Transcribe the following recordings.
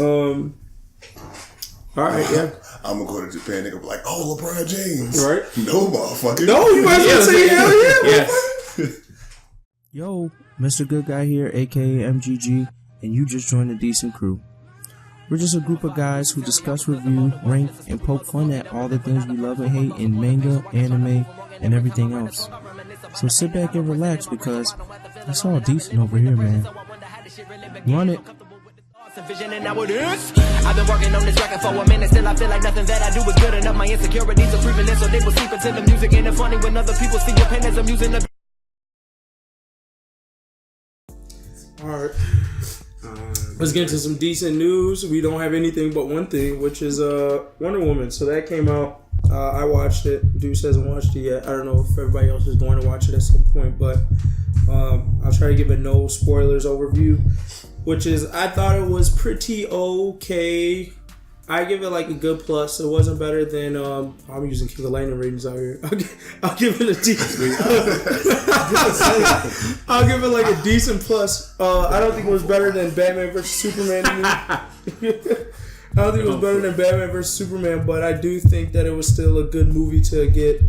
Um. All right, yeah. I'm gonna go to Japan. They're gonna be like, "Oh, LeBron James." Right? No, motherfucker. No, you might as well say hell yeah. Yes. Yo, Mr. Good Guy here, aka MGG, and you just joined a decent crew. We're just a group of guys who discuss, review, rank, and poke fun at all the things we love and hate in manga, anime, and everything else. So sit back and relax because it's all decent over here, man. Run it. Vision and now it is. I've been working on this record for a minute. Still I feel like nothing that I do is good enough. My insecurities are creeping in, so they will sleep until the music ain't it funny when other people see your pen as I'm using the. Alright. Let's get into some decent news. We don't have anything but one thing, which is Wonder Woman. So that came out. I watched it. Deuce hasn't watched it yet. I don't know if everybody else is going to watch it at some point, but I'll try to give a no spoilers overview. Which is, I thought it was pretty okay. I give it like a good plus. It wasn't better than, I'm using King of Lightning ratings out here. I'll give it a decent. I'll give it like a decent plus. I don't think it was better than Batman vs Superman. I don't think it was better than Batman vs Superman, but I do think that it was still a good movie to get,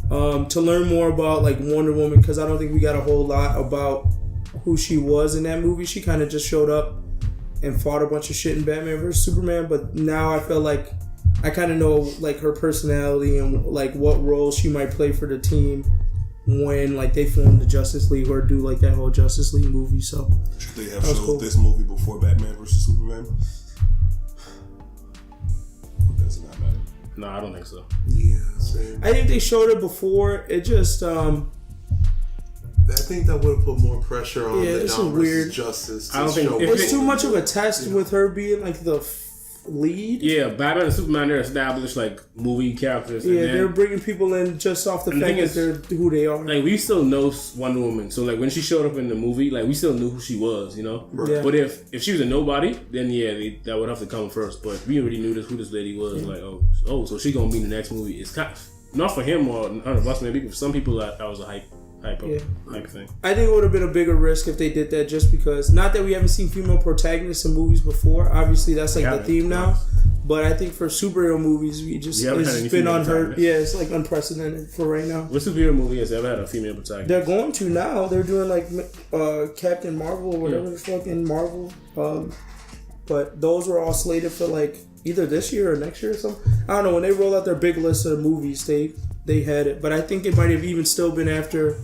to learn more about like Wonder Woman, because I don't think we got a whole lot about who she was in that movie. She kind of just showed up and fought a bunch of shit in Batman vs Superman, but now I feel like I kind of know like her personality and like what role she might play for the team when like they form the Justice League or do like that whole Justice League movie. So should they have showed this movie before Batman vs Superman? Does it not matter? No, I don't think so. Yeah, same. I think they showed it before. It just I think that would have put more pressure on the Dawn versus Justice. I don't think it's too much of a test with her being like the lead. Yeah, Batman and Superman, they're established like movie characters. Yeah, they're bringing people in just off the fact that they're who they are. Like, we still know Wonder Woman, so like when she showed up in the movie, like we still knew who she was, you know. Right. Yeah. But if she was a nobody, then that would have to come first. But we already knew who this lady was. Yeah. Like, so she gonna be in the next movie. It's kind of, not for him or none of us, maybe for some people that was a hype thing. I think it would have been a bigger risk if they did that, just because, not that we haven't seen female protagonists in movies before. Obviously, that's like the theme now. But I think for superhero movies, it's been unheard. Yeah, it's like unprecedented for right now. What superhero movie has ever had a female protagonist? They're going to now. They're doing like Captain Marvel or whatever the fucking Marvel. But those were all slated for like either this year or next year or something. I don't know. When they roll out their big list of movies, they had it. But I think it might have even still been after.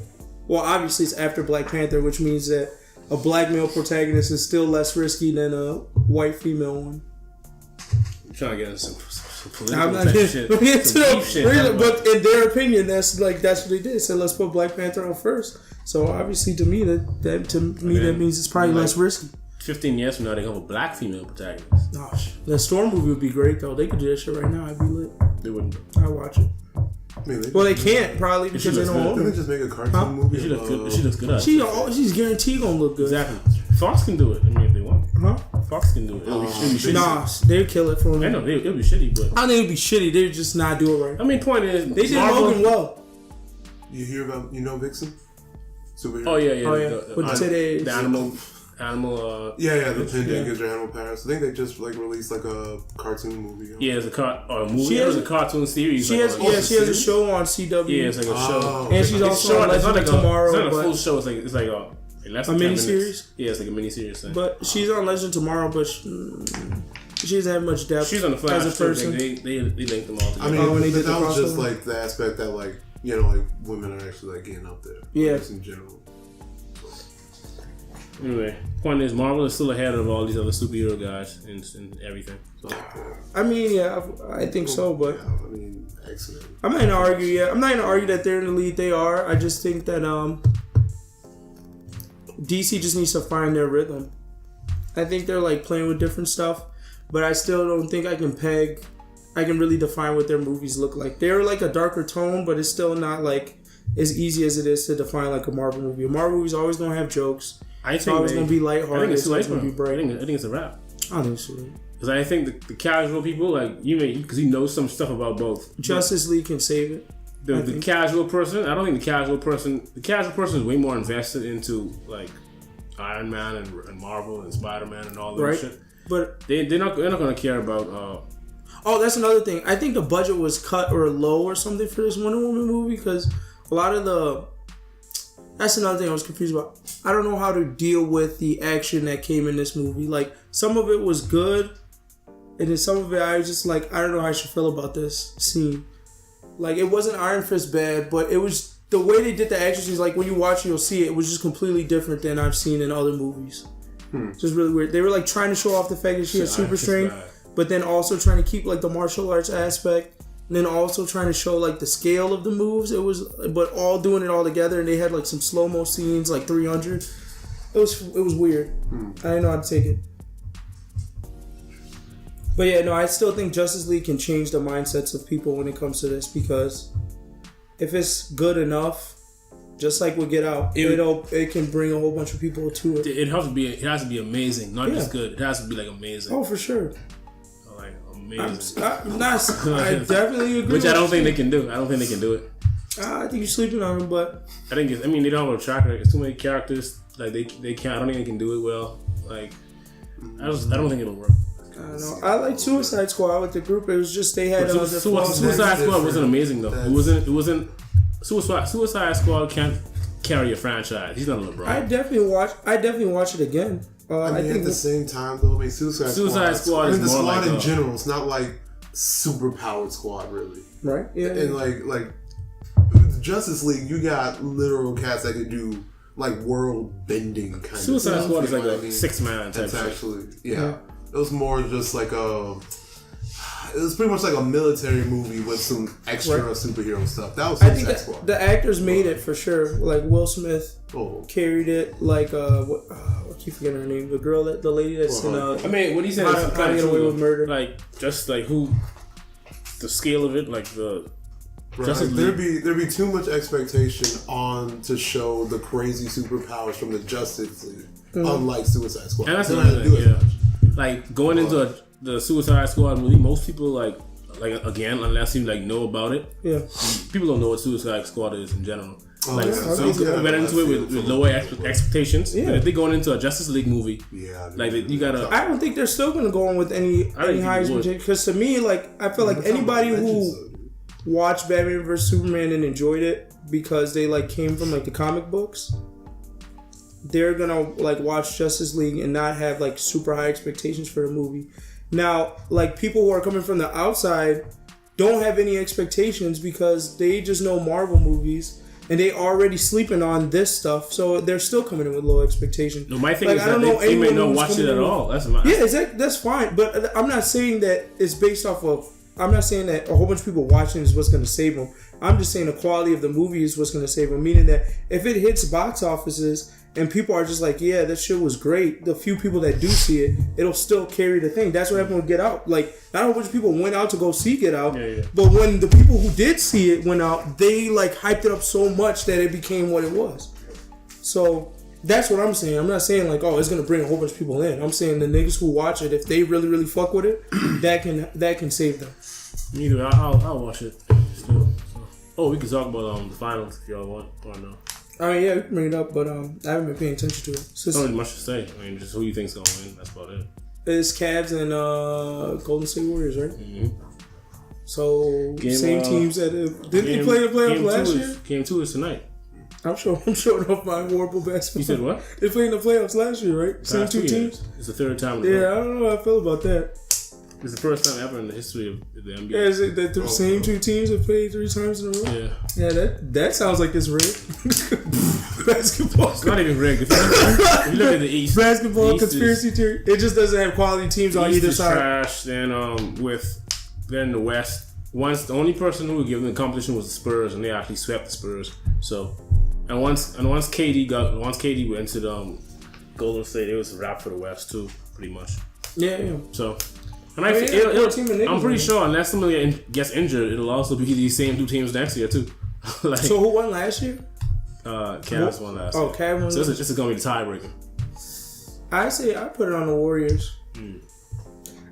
Well, obviously it's after Black Panther, which means that a black male protagonist is still less risky than a white female one. I'm trying to get into some political shit. But in their opinion, that's what they did. So let's put Black Panther on first. So obviously, to me, that means it's probably less risky. 15 years from now, they have a black female protagonist. Gosh, the Storm movie would be great though. They could do that shit right now. I'd be lit. They wouldn't. I'd watch it. I mean, they can't probably because they don't own it. They just make a cartoon movie. She looks good. She's guaranteed gonna look good. Exactly. Fox can do it. I mean, if they want. Huh? Fox can do it. It'll be shitty. Nah, they'd kill it for me. I know it'll be shitty, but I think it'd be shitty. They'd just not do it right. I mean, point is, they did Logan well. You hear about Vixen? Superhero? Oh yeah. With today's the animal. The pendant gives her animal powers. I think they just like released like a cartoon movie. Yeah, it's a movie. It was a cartoon series. She has a show on CW. Yeah, it's like a show, and she's also on Legend of Tomorrow. It's not a full show. It's like a miniseries. Yeah, it's like a miniseries thing. But she's on Legend Tomorrow, but she doesn't have much depth. She's on the Flash as a person. They link them all together. I mean, that was just like the aspect that like like women are actually like getting up there. Yeah, just in general. Anyway, point is, Marvel is still ahead of all these other superhero guys and everything. So, I mean, yeah, I think so, but I mean, excellent. I'm not gonna argue. Yeah, I'm not gonna argue that they're in the lead. They are. I just think that DC just needs to find their rhythm. I think they're like playing with different stuff, but I still don't think I can really define what their movies look like. They're like a darker tone, but it's still not like as easy as it is to define like a Marvel movie. A Marvel movie's always gonna have jokes. It's always going to be lighthearted. I think it's too late for him. I think it's a wrap. I think it's too late. Because I think the casual people, like, because he knows some stuff about both. Justice League can save it. The casual person, I don't think the casual person is way more invested into, like, Iron Man and Marvel and Spider-Man and all that shit. But they're not gonna care about. Oh, that's another thing. I think the budget was cut or low or something for this Wonder Woman movie because a lot of the. That's another thing I was confused about. I don't know how to deal with the action that came in this movie. Like, some of it was good, and then some of it I was just like, I don't know how I should feel about this scene. Like, it wasn't Iron Fist bad, but it was the way they did the action scenes. Like, when you watch it, you'll see it was just completely different than I've seen in other movies. Just really weird. They were like trying to show off the fact that she had super strength, but then also trying to keep like the martial arts aspect, and then also trying to show like the scale of the moves. It was, but all doing it all together, and they had like some slow mo scenes, like 300. It was weird. I didn't know how to take it. But yeah, no, I still think Justice League can change the mindsets of people when it comes to this, because if it's good enough, just like with Get Out, it can bring a whole bunch of people to it. It has to be amazing, not just good. It has to be like amazing. Oh, for sure. Like amazing. I definitely agree. Which I don't think they can do. I don't think they can do it. I think you're sleeping on them, but I think they don't have a track record. It's too many characters. Like they can't. I don't think they can do it well. Like I don't think it'll work. I don't know. I like Suicide Squad with the group. It was just they had Suicide Squad wasn't amazing though. It wasn't. Suicide Squad can't carry a franchise. He's not a LeBron. I definitely watch it again. I think at the same time though, Suicide Squad is the more squad like in general. It's not like super powered squad really. Right. Yeah. And like Justice League, you got literal cats that could do like world bending kind of. Suicide Squad is like a 6-man type. It's actually yeah. It was more just like it was pretty much like a military movie with some extra superhero stuff. That was Suicide Squad. The actors made it for sure. Like Will Smith carried it. Like I keep forgetting her name. The lady that's in. What he said is How to Get Away with Murder. Like just like the scale of it, like the. There'd be too much expectation on to show the crazy superpowers from the Justice League, unlike Suicide Squad. And that's another thing, like going into the Suicide Squad movie, most people like again, unless you like know about it, people don't know what Suicide Squad is in general. So people went into it with lower expectations. But if they're going into a Justice League movie, you gotta. I don't think they're still gonna go on with any high expectations, because to me, like I feel like anybody who watched Batman vs Superman and enjoyed it because they like came from like the comic books, they're gonna like watch Justice League and not have like super high expectations for the movie. Now, like people who are coming from the outside don't have any expectations because they just know Marvel movies and they already sleeping on this stuff, so they're still coming in with low expectations. No, my thing is that they may not watch it at all. That's fine, but I'm not saying that it's based off of. I'm not saying that a whole bunch of people watching is what's going to save them. I'm just saying the quality of the movie is what's going to save them. Meaning that if it hits box offices and people are just like, yeah, that shit was great, the few people that do see it, it'll still carry the thing. That's what happened with Get Out. Like, not a whole bunch of people went out to go see Get Out, but when the people who did see it went out, they like hyped it up so much that it became what it was. So that's what I'm saying. I'm not saying like, oh, it's gonna bring a whole bunch of people in. I'm saying the niggas who watch it, if they really, really fuck with it, that can save them. Me too. I'll watch it. Still. So. We can talk about the finals if y'all want to know. Yeah, we can bring it up, but I haven't been paying attention to it. There's not really much to say. I mean, just who you think's gonna win. That's about it. It's Cavs and Golden State Warriors, right? Mm-hmm. So same teams that didn't they play the playoffs last year? Game 2 is tonight. I'm showing off my horrible basketball. You said what? They played in the playoffs last year, right? Same two teams. It's the third time. Yeah, I don't know how I feel about that. It's the first time ever in the history of the NBA. Yeah, is it that the same two teams have played 3 times in a row? Yeah. Yeah, that sounds like it's rigged. Basketball. It's not even rigged. If you look at the East. Basketball the East conspiracy theory. It just doesn't have quality teams on either side. Trash. Then then the West. The only person who would give them the competition was the Spurs, and they actually swept the Spurs. So, once KD went to Golden State, it was a wrap for the West too, pretty much. Yeah. So. And I'm pretty sure unless somebody gets injured, it'll also be these same 2 teams next year too. So who won last year? Cavs won last year. Cavs won. So this is gonna be the tiebreaker. I say I put it on the Warriors.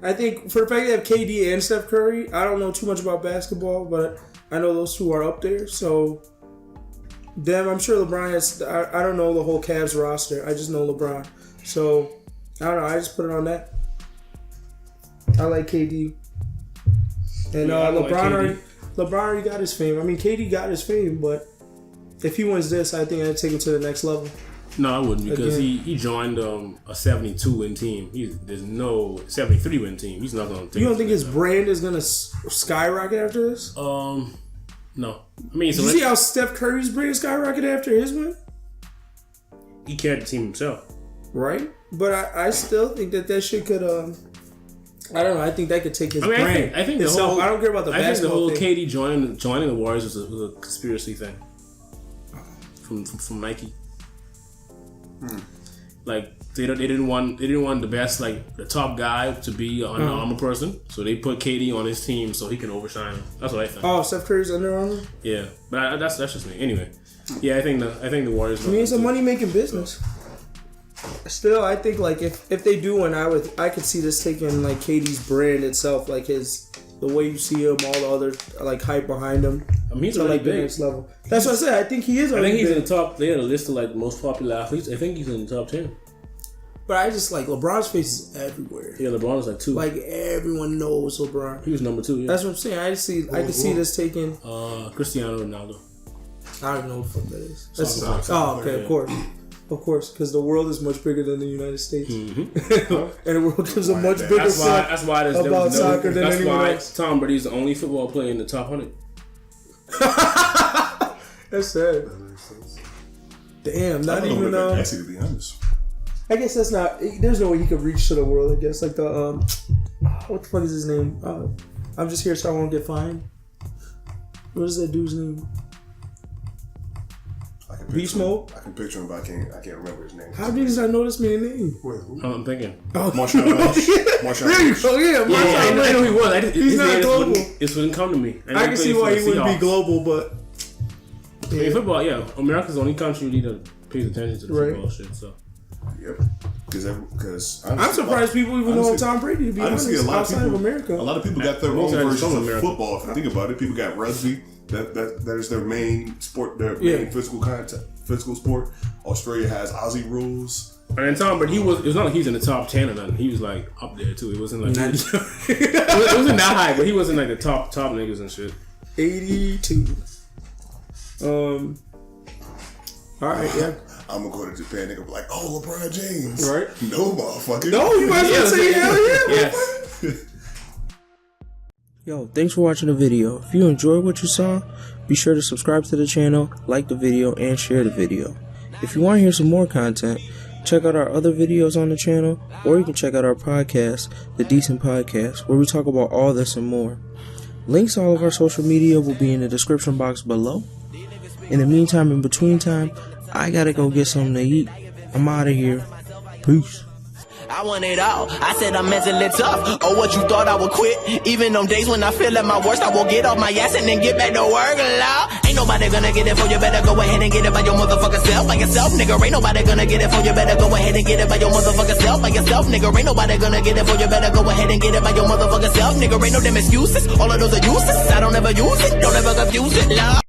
I think for the fact they have KD and Steph Curry, I don't know too much about basketball, but I know those two are up there. So, I'm sure LeBron has. I don't know the whole Cavs roster. I just know LeBron. So I don't know. I just put it on that. I like KD. And LeBron already got his fame. I mean, KD got his fame, but if he wins this, I think I'd take him to the next level. No, I wouldn't, because he joined a 72 win team. There's no 73 win team. He's not going to take. You don't think his brand is going to skyrocket after this? No. I mean, you see how Steph Curry's brand skyrocketed after his win? He carried the team himself, right? But I still think that shit could. I don't know. I think that could take his brand. I think itself. I don't care about the basketball thing. I think the whole KD joining the Warriors was a conspiracy thing from Nike. Like they didn't want the best, like the top guy to be an Under Armour person, so they put KD on his team so he can overshine him. That's what I think. Oh, Steph Curry's Under Armour. Yeah, but that's just me. Anyway, yeah, I think the Warriors. I mean, it's a money making business. Still, I think like if they do win, I could see this taking like KD's brand itself, like the way you see him, all the other like hype behind him. I mean, he's to really like big. The next level. That's what I said. I think he is. I think he's in the top. They had a list of like most popular athletes. I think he's in the top 10. But I just like LeBron's face is everywhere. Yeah, LeBron is like 2. Like everyone knows LeBron. He was number 2. Yeah. That's what I'm saying. I can see this taking Cristiano Ronaldo. I don't know what the fuck that is. Okay, yeah. Of course, because the world is much bigger than the United States, and the world gives a much bigger fuck about soccer than anyone else. Tom Brady's the only football player in the top 100. That's sad. That makes sense. Damn, not even. Actually, to be honest, I guess that's not. There's no way he could reach to the world. I guess like the what the fuck is his name? I'm just here so I won't get fined. What is that dude's name? Beast Mode? I can picture him, but I can't remember his name. How did I know this man's name? Wait, who? I'm thinking. Marshall Lynch. There you go. Yeah, I know he was. He's not global. It wouldn't come to me. I can see why he wouldn't be global, but I mean, football. Yeah, America's the only country that pays attention to the football shit. So. Yep. Because I'm surprised people even know Tom Brady. To be honest, outside of America, a lot of people got their own versions of football. If you think about it, people got rugby. That is their main sport, their main physical sport. Australia has Aussie rules. And Tom Brady, it was not like he's in the top 10 or nothing. He was like up there too. It wasn't like it wasn't that high, but he wasn't like the top niggas and shit. 82. All right, yeah. I'm gonna go to Japan. They're gonna be like, "Oh, LeBron James." Right? No, motherfucker. No, you might as well say hell yeah. Yes. Yo, thanks for watching the video. If you enjoyed what you saw, be sure to subscribe to the channel, like the video, and share the video. If you want to hear some more content, check out our other videos on the channel, or you can check out our podcast, The Decent Podcast, where we talk about all this and more. Links to all of our social media will be in the description box below. In the meantime, in between time, I gotta go get something to eat. I'm out of here. Peace. I want it all. I said I'm mentally tough. Oh, what you thought I would quit? Even on days when I feel at my worst, I will get off my ass and then get back to work. Ain't nobody gonna get it for you. Better go ahead and get it by your motherfucking self. By yourself, nigga. Ain't nobody gonna get it for you. Better go ahead and get it by your motherfucking self. By yourself, nigga. Ain't nobody gonna get it for you. Better go ahead and get it by your motherfucking self, nigga. Ain't no damn excuses. All of those are useless. I don't ever use it. Don't ever confuse it. Love.